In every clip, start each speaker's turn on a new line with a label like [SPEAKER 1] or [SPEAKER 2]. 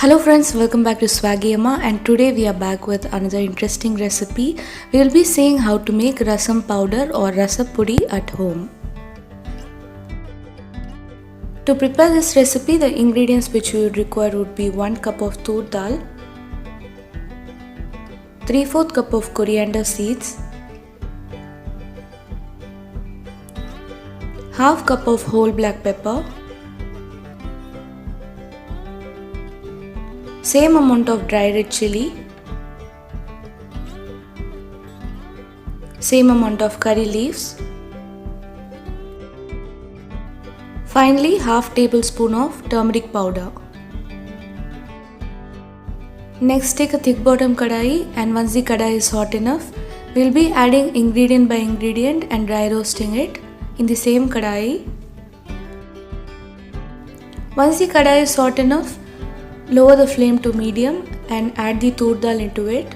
[SPEAKER 1] Hello friends, welcome back to Swaggy Amma, and today we are back with another interesting recipe. We will be seeing how to make rasam powder or rasapudi at home. To prepare this recipe, the ingredients which you would require would be 1 cup of tur dal, 3/4 cup of coriander seeds, half cup of whole black pepper, same amount of dry red chili, same amount of curry leaves, finally half tablespoon of turmeric powder. Next, take a thick bottom kadai, and once the kadai is hot enough, we will be adding ingredient by ingredient and dry roasting it in the same kadai. Once the kadai is hot enough, lower the flame to medium and add the tur dal into it.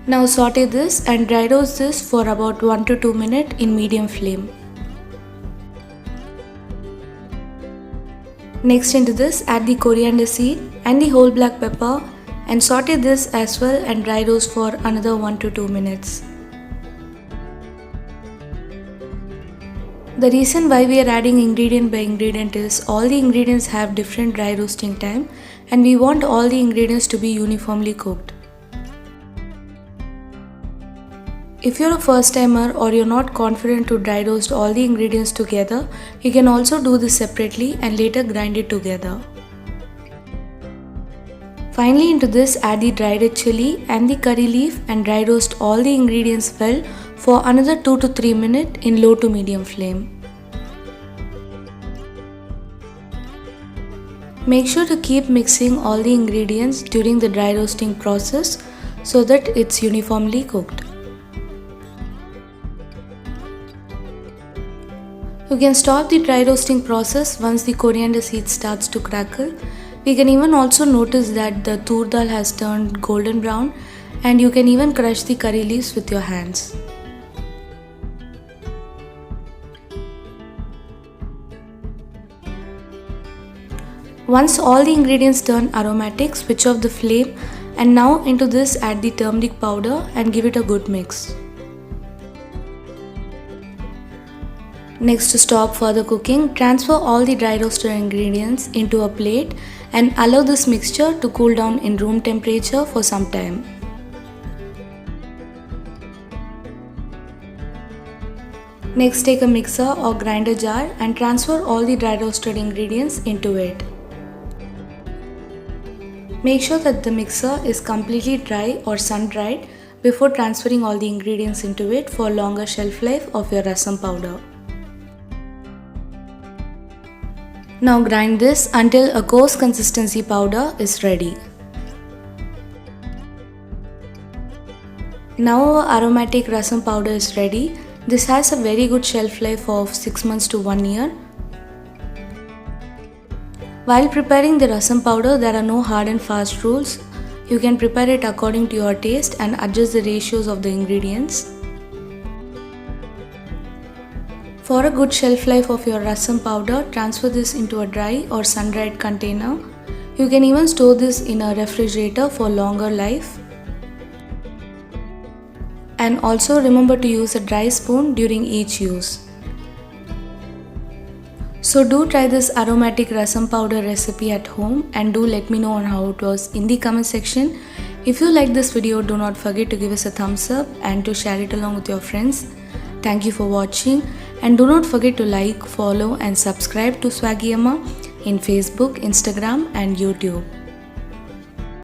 [SPEAKER 1] Now saute this and dry roast this for about 1 to 2 minutes in medium flame. Next, into this add the coriander seed and the whole black pepper and saute this as well and dry roast for another 1 to 2 minutes. The reason why we are adding ingredient by ingredient is all the ingredients have different dry roasting time and we want all the ingredients to be uniformly cooked. If you're a first timer or you're not confident to dry roast all the ingredients together, you can also do this separately and later grind it together. Finally, into this add the dry red chili and the curry leaf and dry roast all the ingredients well for another 2 to 3 minutes in low to medium flame. Make sure to keep mixing all the ingredients during the dry roasting process so that it's uniformly cooked. You can stop the dry roasting process once the coriander seed starts to crackle. We can even also notice that the tur dal has turned golden brown, and you can even crush the curry leaves with your hands. Once all the ingredients turn aromatic, switch off the flame, and now into this add the turmeric powder and give it a good mix. Next, to stop further cooking, transfer all the dry roasted ingredients into a plate and allow this mixture to cool down in room temperature for some time. Next, take a mixer or grinder jar and transfer all the dry roasted ingredients into it. Make sure that the mixer is completely dry or sun dried before transferring all the ingredients into it for longer shelf life of your rasam powder. Now grind this until a coarse consistency powder is ready. Now our aromatic rasam powder is ready. This has a very good shelf life of 6 months to 1 year. While preparing the rasam powder, there are no hard and fast rules. You can prepare it according to your taste and adjust the ratios of the ingredients. For a good shelf life of your rasam powder, transfer this into a dry or sun-dried container. You can even store this in a refrigerator for longer life. And also remember to use a dry spoon during each use. So do try this aromatic rasam powder recipe at home and do let me know on how it was in the comment section. If you like this video, do not forget to give us a thumbs up and to share it along with your friends. Thank you for watching, and do not forget to like, follow and subscribe to Swaggy Amma in Facebook, Instagram and YouTube.